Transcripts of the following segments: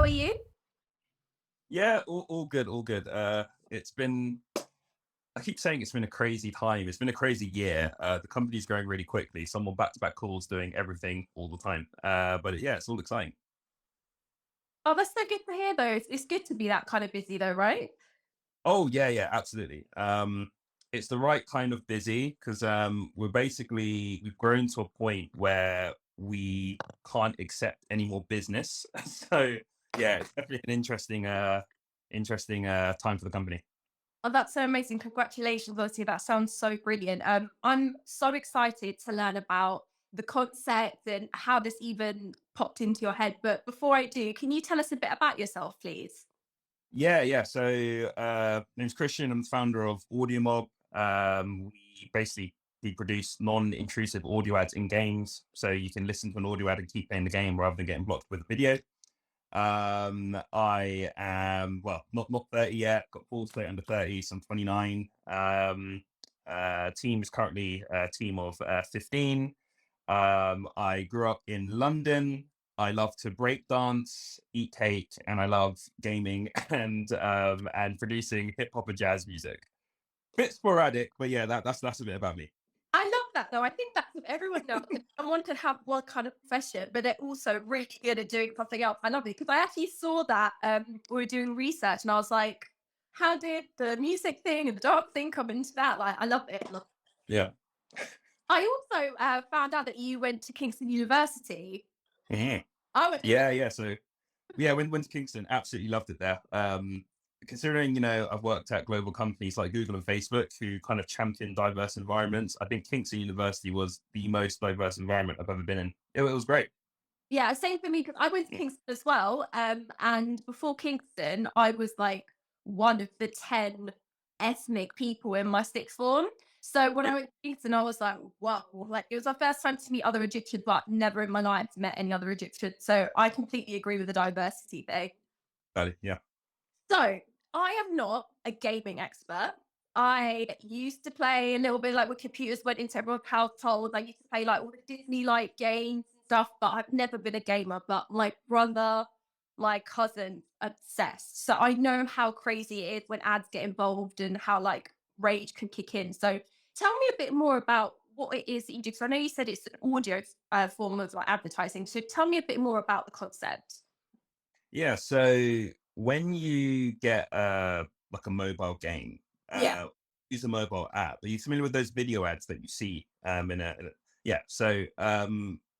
How are you? Yeah, all good, all good. It's been, I keep saying it's been a crazy time. It's been a crazy year. The company's growing really quickly. Someone back-to-back calls doing everything all the time. But yeah, it's all exciting. Oh, that's so good to hear, though. It's good to be that kind of busy, though, right? Oh yeah, yeah, absolutely. It's the right kind of busy because we've grown to a point where we can't accept any more business. So yeah, it's definitely an interesting time for the company. Oh, that's so amazing. Congratulations. Obviously, that sounds so brilliant. I'm so excited to learn about the concept and how this even popped into your head. But before I do, can you tell us a bit about yourself, please? Yeah, yeah. So, name's Christian. I'm the founder of AudioMob. We produce non-intrusive audio ads in games, so you can listen to an audio ad and keep playing the game rather than getting blocked with a video. I am not 30 yet. Got balls to play under 30, so I'm 29. Team is currently a team of 15. I grew up in London. I love to break dance, eat cake, and I love gaming and producing hip hop and jazz music. Bit sporadic, but yeah, that's a bit about me. I love that, though. I think that's what everyone does. Someone can have one kind of profession, but they're also really good at doing something else. I love it because I actually saw that we were doing research and I was like, how did the music thing and the dance thing come into that? Like, I love it. Yeah. I also found out that you went to Kingston University. Mhm. I went. Yeah, yeah. So yeah, went to Kingston, absolutely loved it there. Considering, I've worked at global companies like Google and Facebook who kind of champion diverse environments, I think Kingston University was the most diverse environment I've ever been in. It was great. Yeah, same for me because I went to Kingston as well. And before Kingston, I was like one of the 10 ethnic people in my sixth form. So when I went to Kingston, I was like, wow, like it was my first time to meet other Egyptians, but never in my life met any other Egyptians. So I completely agree with the diversity thing. Yeah. So I am not a gaming expert. I used to play a little bit like with computers, went into everyone's household. I used to play like all the Disney like games and stuff, but I've never been a gamer. But my brother, my cousin, obsessed. So I know how crazy it is when ads get involved and how like rage can kick in. So tell me a bit more about what it is that you do. Because I know you said it's an audio form of like advertising. So tell me a bit more about the concept. Yeah, so when you get like a mobile game, Yeah. use a mobile app. Are you familiar with those video ads that you see yeah, so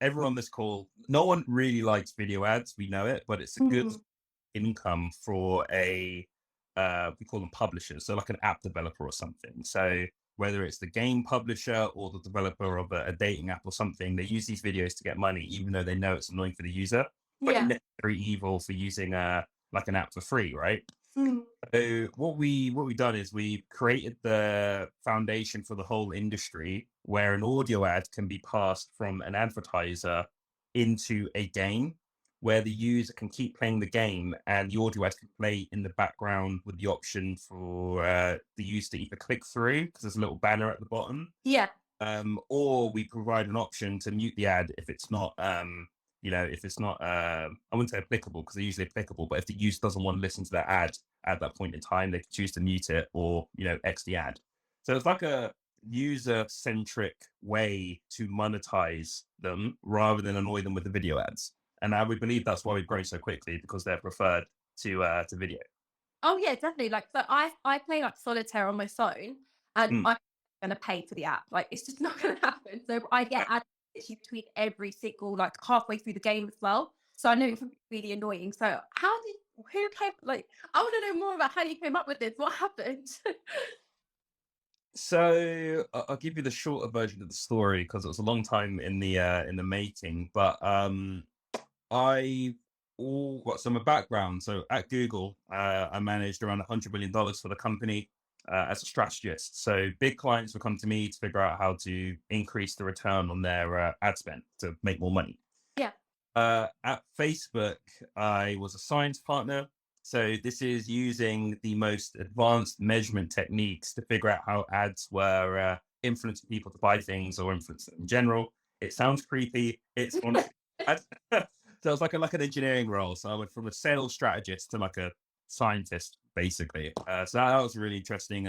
everyone on this call, no one really likes video ads, we know it, but it's a good Mhm. income for a we call them publishers, so like an app developer or something. So whether it's the game publisher or the developer of a dating app or something, they use these videos to get money, even though they know it's annoying for the user. But Yeah. necessary evil for using like an app for free, right? Mm. So what we've done is we created the foundation for the whole industry where an audio ad can be passed from an advertiser into a game where the user can keep playing the game and the audio ad can play in the background with the option for the user to either click through because there's a little banner at the bottom, Yeah. or we provide an option to mute the ad if it's not if it's not I wouldn't say applicable because they're usually applicable, but if the user doesn't want to listen to that ad at that point in time, they can choose to mute it or X the ad. So it's like a user centric way to monetize them rather than annoy them with the video ads. And we believe that's why we've grown so quickly, because they're preferred to video. Oh yeah, definitely. Like, so I play like solitaire on my phone, and Mm. I'm gonna pay for the app. Like, it's just not gonna happen. So I get ads literally between every single like halfway through the game as well. So I know it can be really annoying. So who came like? I want to know more about how you came up with this. What happened? So I'll give you the shorter version of the story because it was a long time in the making. But I all got some background. So at Google, I managed around $100 million for the company as a strategist. So big clients would come to me to figure out how to increase the return on their ad spend to make more money. Yeah. At Facebook, I was a science partner. So this is using the most advanced measurement techniques to figure out how ads were influencing people to buy things or influence them in general. It sounds creepy. It's honestly bad. So it was like an engineering role. So I went from a sales strategist to like a scientist, basically. So that was a really interesting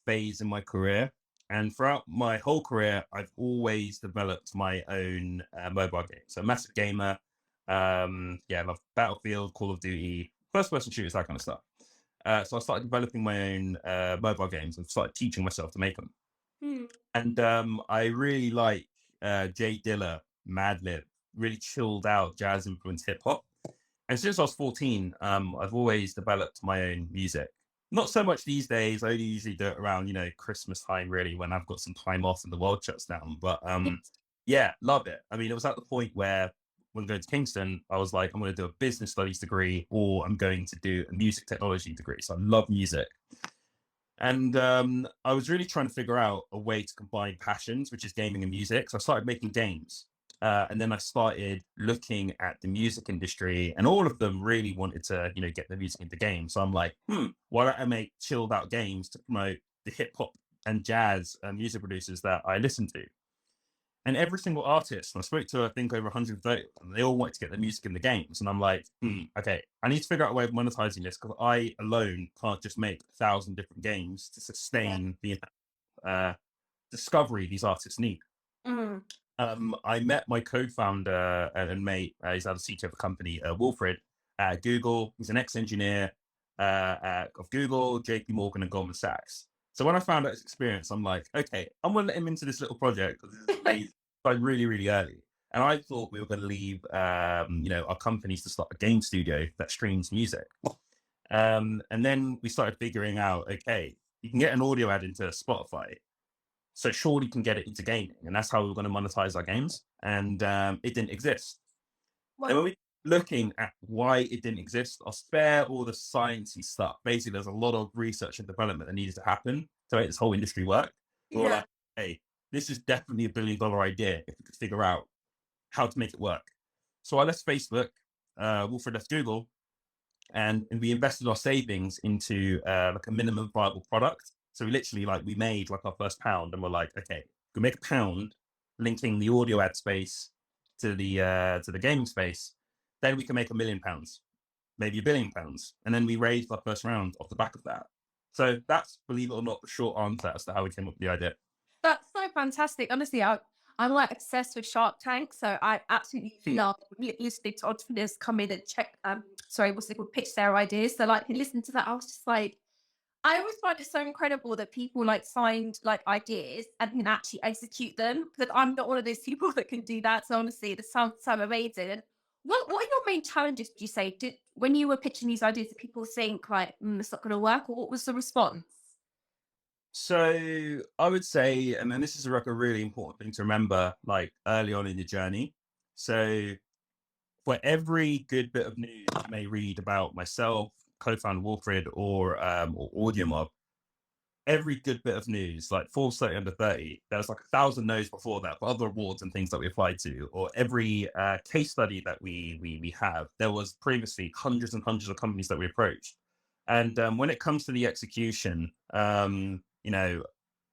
phase in my career. And throughout my whole career, I've always developed my own mobile game. So massive gamer. Yeah, I love Battlefield, Call of Duty, first person shooters, that kind of stuff. So I started developing my own mobile games and started teaching myself to make them. Hmm. And I really like Jay Dilla, Madlib, really chilled out jazz influenced hip hop. And since I was 14, I've always developed my own music. Not so much these days. I only usually do it around, Christmas time, really, when I've got some time off and the world shuts down. But yeah, love it. I mean, it was at the point where when going to Kingston, I was like, I'm going to do a business studies degree or I'm going to do a music technology degree. So I love music. And I was really trying to figure out a way to combine passions, which is gaming and music. So I started making games. And then I started looking at the music industry, and all of them really wanted to, get the music into games. So I'm like, why don't I make chilled out games to promote the hip hop and jazz music producers that I listen to? And every single artist, and I spoke to, I think, over 130, and they all wanted to get their music in the games. And I'm like, okay, I need to figure out a way of monetizing this because I alone can't just make 1,000 different games to sustain the discovery these artists need. Mm. I met my co-founder and mate, he's now the CTO of the company, Wilfred, at Google. He's an ex-engineer of Google, JP Morgan, and Goldman Sachs. So when I found out his experience, I'm like, okay, I'm going to let him into this little project because it's amazing. Started really, really early. And I thought we were going to leave, our companies to start a game studio that streams music. And then we started figuring out, okay, you can get an audio ad into Spotify. So surely you can get it into gaming. And that's how we were going to monetize our games. And it didn't exist. And when we looking at why it didn't exist, I'll spare all the sciencey stuff. Basically, there's a lot of research and development that needed to happen to make this whole industry work. We're like, hey, this is definitely $1 billion idea if we could figure out how to make it work. So I left Facebook, Wilfred left Google, and we invested our savings into like a minimum viable product. So we literally we made like our first pound, and we're like, okay, we make a pound linking the audio ad space to the gaming space, then we can make £1 million, maybe £1 billion. And then we raised our first round off the back of that. So that's, believe it or not, the short answer as to how we came up with the idea. That's so fantastic. Honestly, I'm like obsessed with Shark Tank, so I absolutely love listening to entrepreneurs come in and check. What's it called? Pitch their ideas. So listen to that. I was just like, I always find it so incredible that people find ideas and can actually execute them. Because I'm not one of those people that can do that. So honestly, it sounds so amazing. And what are your main challenges? Would you say when you were pitching these ideas, did people think it's not going to work, or what was the response? So I would say, and then this is a really important thing to remember, early on in your journey. So for every good bit of news you may read about myself, co-founder Wilfred, or AudioMob, every good bit of news, like Forbes 30 under 30, there was 1,000 no's before that for other awards and things that we applied to, or every case study that we have, there was previously hundreds and hundreds of companies that we approached. And when it comes to the execution, I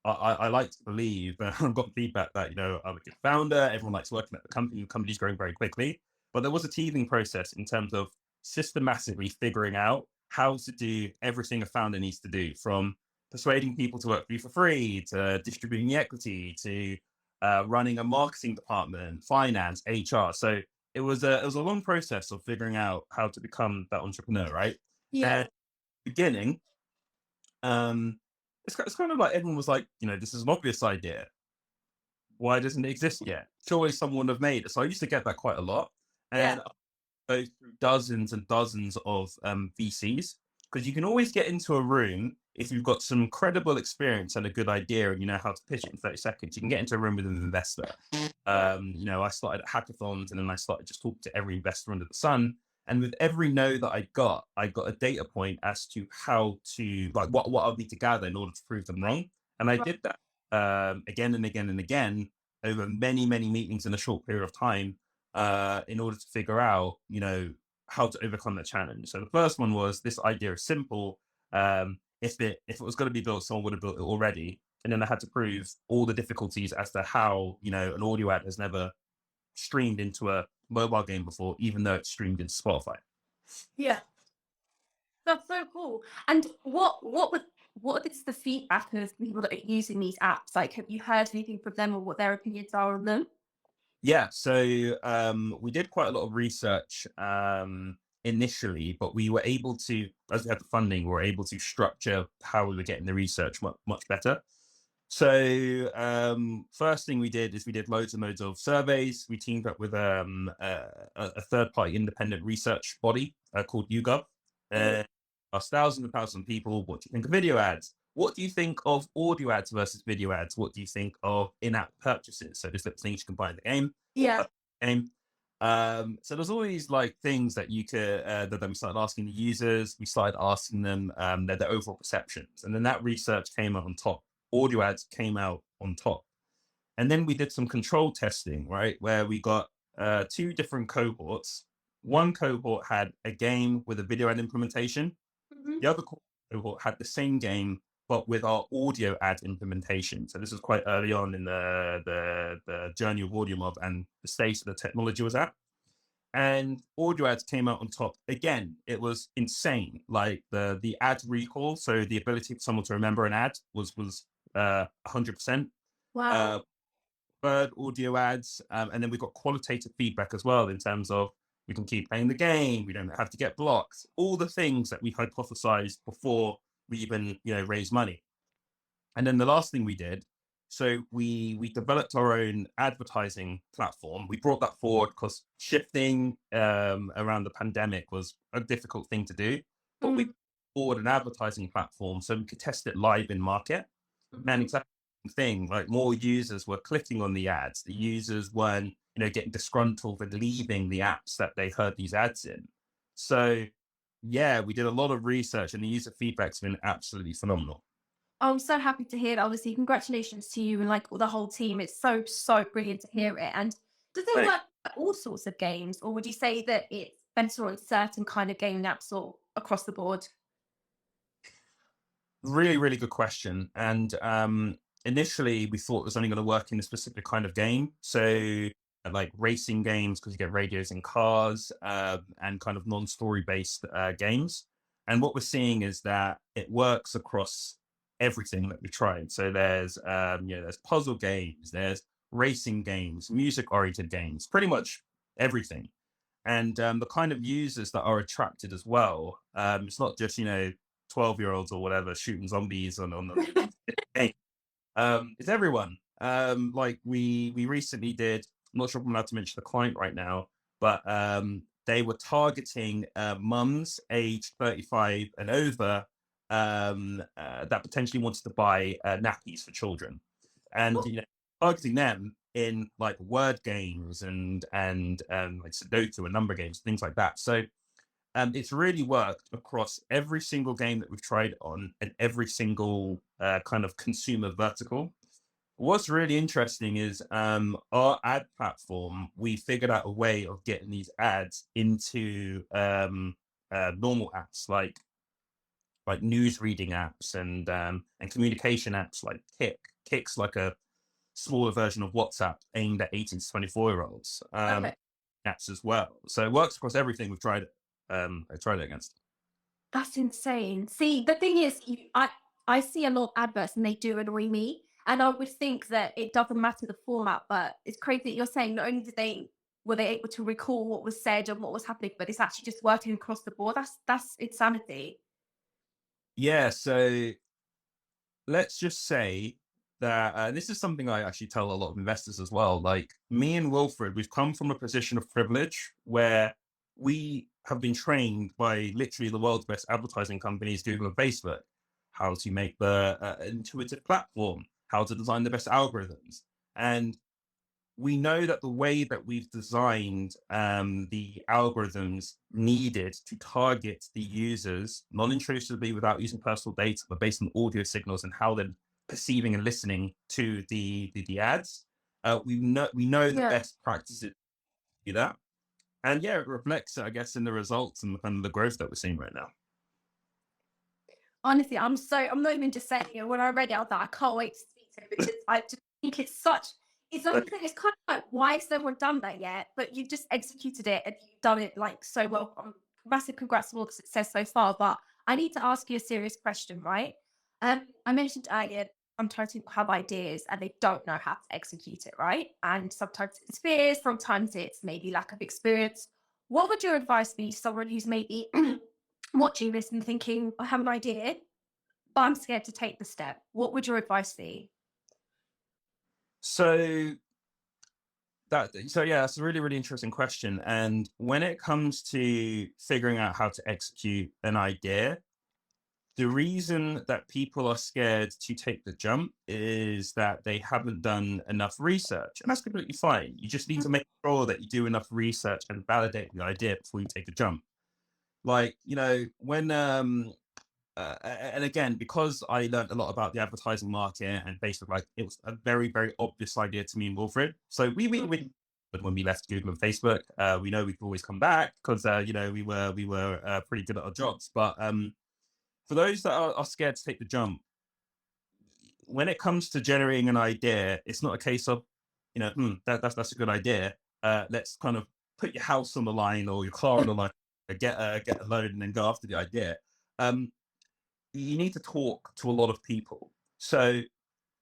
like to believe, I've got feedback that, I'm a good founder, everyone likes working at the company's growing very quickly. But there was a teething process in terms of systematically figuring out how to do everything a founder needs to do, from persuading people to work for you for free, to distributing the equity, to running a marketing department, finance, HR. So it was a long process of figuring out how to become that entrepreneur, right? Yeah. And beginning, it's kind of like everyone was like, this is an obvious idea. Why doesn't it exist yet? Surely someone would have made it. So I used to get that quite a lot. And I go through dozens and dozens of VCs, because you can always get into a room if you've got some credible experience and a good idea and you know how to pitch it in 30 seconds. You can get into a room with an investor. I started at hackathons, and then I started just talking to every investor under the sun. And with every no that I got a data point as to how to, what I would need to gather in order to prove them wrong. And I did that again and again and again over many, many meetings in a short period of time in order to figure out, how to overcome that challenge. So the first one was, this idea is simple. If it was going to be built, someone would have built it already. And then I had to prove all the difficulties as to how, an audio ad has never streamed into a mobile game before, even though it's streamed into Spotify. Yeah. That's so cool. And what is the feedback of people that are using these apps? Like, have you heard anything from them or what their opinions are on them? Yeah, so we did quite a lot of research initially, but we were able to, as we had the funding, we were able to structure how we were getting the research much better. So first thing we did is we did loads and loads of surveys. We teamed up with a third-party independent research body called YouGov. Asked thousands and thousands of people, what do you think of video ads? What do you think of audio ads versus video ads? What do you think of in-app purchases? So just little things you can buy in the game. Yeah. So there's always like things that you could that we started asking the users. We started asking them their overall perceptions, and then that research came out on top. Audio ads came out on top, and then we did some control testing, right, where we got two different cohorts. One cohort had a game with a video ad implementation. Mhm. The other cohort had the same game but with our audio ad implementation. So this was quite early on in the journey of AudioMob and the stage that the technology was at. And audio ads came out on top. Again, it was insane. Like the ad recall, so the ability for someone to remember an ad was 100%. Wow. Bird audio ads, and then we got qualitative feedback as well in terms of we can keep playing the game, we don't have to get blocked, all the things that we hypothesized before we even raise money. And then the last thing we did, so we developed our own advertising platform. We brought that forward because shifting around the pandemic was a difficult thing to do, but we forward an advertising platform so we could test it live in market. And exactly the thing, like more users were clicking on the ads. The users weren't getting disgruntled and leaving the apps that they heard these ads in. So yeah, we did a lot of research and the user feedback's been absolutely phenomenal. I'm so happy to hear that. Obviously, congratulations to you and like the whole team. It's so brilliant to hear it. And does it Right. work for all sorts of games, or would you say that it's better on certain kind of game apps or across the board? Really, really good question. And initially, we thought it was only going to work in a specific kind of game. So, like racing games, because you get radios in cars, and kind of non-story based games. And what we're seeing is that it works across everything that we tried. So there's puzzle games, there's racing games, music-oriented games, pretty much everything. And the kind of users that are attracted as well. It's not just 12-year-olds or whatever shooting zombies on the game. It's everyone. Like we recently did. I'm not sure if I'm allowed to mention the client right now, but they were targeting mums aged 35 and over that potentially wanted to buy nappies for children, and targeting them in like word games and like Sudoku and number games, things like that. So it's really worked across every single game that we've tried on and every single kind of consumer vertical. What's really interesting is our ad platform, we figured out a way of getting these ads into normal apps like news reading apps and communication apps like Kik. Kik's like a smaller version of WhatsApp aimed at 18 to 24-year-olds. Okay. Apps as well. So it works across everything we've tried it. I tried it against. That's insane. See, the thing is, I see a lot of adverts and they do annoy me. And I would think that it doesn't matter the format, but it's crazy that you're saying not only were they able to recall what was said and what was happening, but it's actually just working across the board. That's insanity. Yeah, so let's just say that this is something I actually tell a lot of investors as well. Like me and Wilfred, we've come from a position of privilege where we have been trained by literally the world's best advertising companies, Google and Facebook, how to make the intuitive platform, how to design the best algorithms. And we know that the way that we've designed the algorithms needed to target the users non-intrusively without using personal data, but based on audio signals and how they're perceiving and listening to the ads. We know the Yeah. best practices to do that. And yeah, it reflects, I guess, in the results and the growth that we're seeing right now. Honestly, I'm not even just saying it. When I read it, I was like, I can't wait to speak to it because I just think it's It's like, it's kind of like, why has no one done that yet? But you've just executed it and you've done it like so well. Massive congrats on all the success so far. But I need to ask you a serious question, right? I mentioned earlier, sometimes people have ideas and they don't know how to execute it, right? And sometimes it's fears, sometimes it's maybe lack of experience. What would your advice be to someone who's maybe watching this and thinking, I have an idea, but I'm scared to take the step? What would your advice be? So so yeah, that's a really, really interesting question. And when it comes to figuring out how to execute an idea, the reason that people are scared to take the jump is that they haven't done enough research. And that's completely fine. You just need to make sure that you do enough research and validate the idea before you take the jump. Like, when and again, because I learned a lot about the advertising market and Facebook, like it was a very, very obvious idea to me and Wilfred. So but when we left Google and Facebook, we know we could always come back because we were pretty good at our jobs. But for those that are scared to take the jump, when it comes to generating an idea, it's not a case of, that's a good idea. Let's kind of put your house on the line or your car on the line, get a loan and then go after the idea. You need to talk to a lot of people. So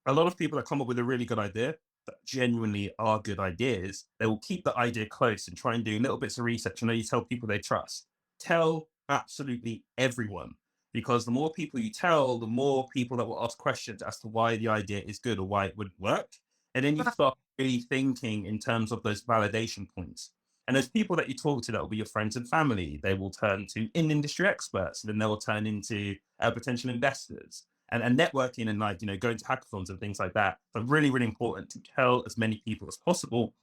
a lot of people that come up with a really good idea that genuinely are good ideas, they will keep the idea close and try and do little bits of research. And then you tell people they trust. Tell absolutely everyone, because the more people you tell, the more people that will ask questions as to why the idea is good or why it would work. And then you start really thinking in terms of those validation points. And those people that you talk to that will be your friends and family, they will turn to in-industry experts, and then they will turn into potential investors and networking and going to hackathons and things like that. So really, really important to tell as many people as possible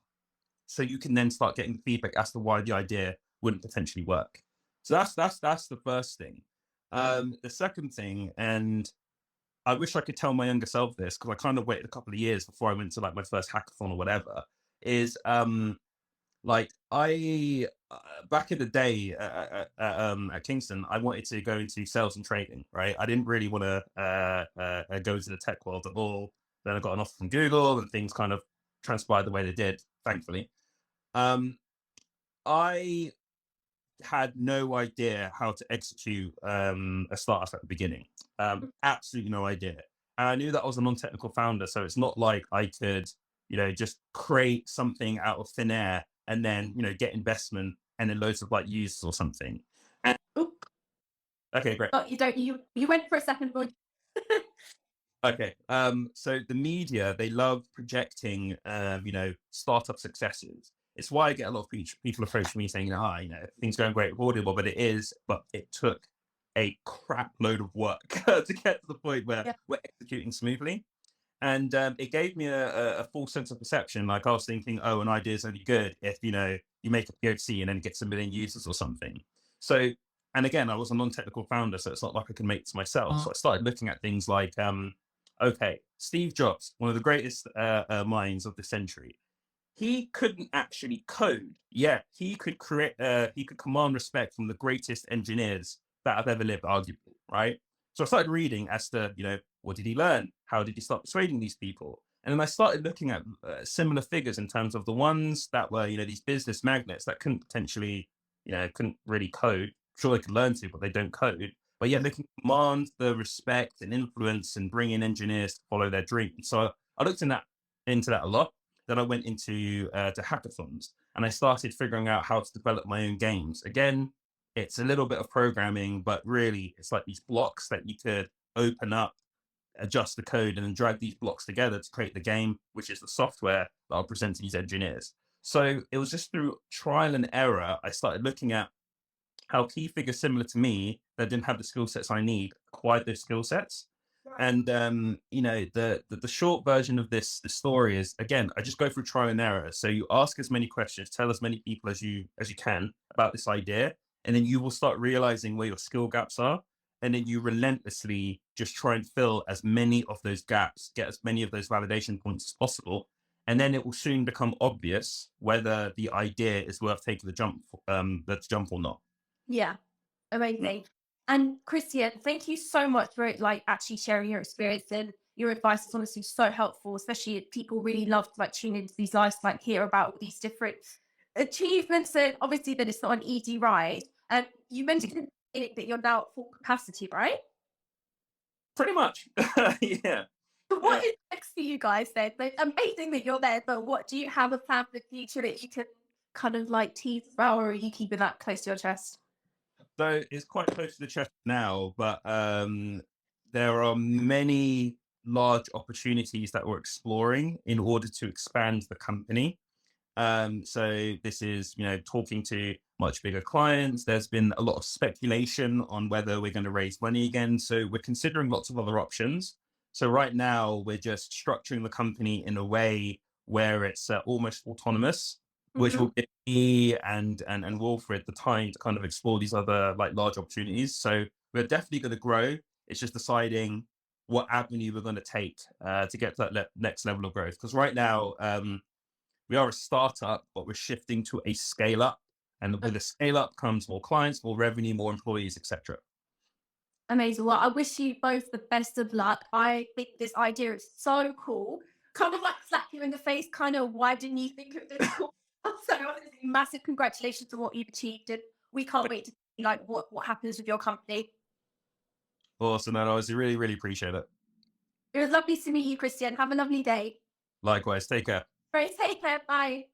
so you can then start getting feedback as to why the idea wouldn't potentially work. So that's the first thing. The second thing, and I wish I could tell my younger self this because I kind of waited a couple of years before I went to like my first hackathon or whatever, is like I back in the day at Kingston, I wanted to go into sales and trading. Right, I didn't really want to go into the tech world at all. Then I got an offer from Google, and things kind of transpired the way they did, thankfully. Um, I had no idea how to execute a startup at the beginning. Absolutely no idea. And I knew that I was a non-technical founder, so it's not like I could, just create something out of thin air and then, get investment and then loads of like users or something. And Oop. okay, great. Oh, you don't. You went for a second, but Okay. So the media, they love projecting, startup successes. It's why I get a lot of people approach me saying, things going great with Audible, but it took a crap load of work to get to the point where yeah, we're executing smoothly. And it gave me a full sense of perception. Like I was thinking, oh, an idea is only good if, you make a POC and then it gets a million users or something. So, and again, I was a non-technical founder, so it's not like I can make it myself. So I started looking at things like, okay, Steve Jobs, one of the greatest minds of the century. He couldn't actually code, yet he could he could command respect from the greatest engineers that have ever lived, arguably, right? So I started reading as to, what did he learn? How did he start persuading these people? And then I started looking at similar figures in terms of the ones that were, these business magnets that couldn't potentially, couldn't really code. Sure, they could learn to, but they don't code. But yet they can command the respect and influence and bring in engineers to follow their dreams. So I looked into that a lot. Then I went into to hackathons and I started figuring out how to develop my own games. Again, it's a little bit of programming, but really it's like these blocks that you could open up, adjust the code, and then drag these blocks together to create the game, which is the software that I'll present to these engineers. So it was just through trial and error, I started looking at how key figures similar to me that didn't have the skill sets I need acquired those skill sets. And the short version of this the story is, again, I just go through trial and error. So you ask as many questions, tell as many people as you can about this idea, and then you will start realizing where your skill gaps are. And then you relentlessly just try and fill as many of those gaps, get as many of those validation points as possible. And then it will soon become obvious whether the idea is worth taking the jump or not. yeah, amazing. And Christian, thank you so much for like actually sharing your experience and your advice is honestly so helpful, especially if people really love to like tune into these lives, like hear about all these different achievements. And obviously that it's not an easy ride. And you mentioned that you're now at full capacity, right? Pretty much. Yeah. So what is next for you guys then? Like, amazing that you're there, but what do you have a plan for the future that you can kind of like tease about, or are you keeping that close to your chest? So it's quite close to the chest now, but there are many large opportunities that we're exploring in order to expand the company. So this is, talking to much bigger clients. There's been a lot of speculation on whether we're going to raise money again. So we're considering lots of other options. So right now we're just structuring the company in a way where it's almost autonomous, which Mhm. will give me and Wilfred the time to kind of explore these other like large opportunities. So we're definitely going to grow. It's just deciding what avenue we're going to take to get to that next level of growth. Because right now, we are a startup, but we're shifting to a scale up. And with a scale up comes more clients, more revenue, more employees, etc. Amazing. Well, I wish you both the best of luck. I think this idea is so cool. Kind of like slap you in the face, kind of why didn't you think of this cool? So honestly, massive congratulations on what you've achieved. And we can't wait to see like what happens with your company. Awesome, and I was really, really appreciate it. It was lovely to meet you, Christian. Have a lovely day. Likewise, take care. Right, take care. Bye.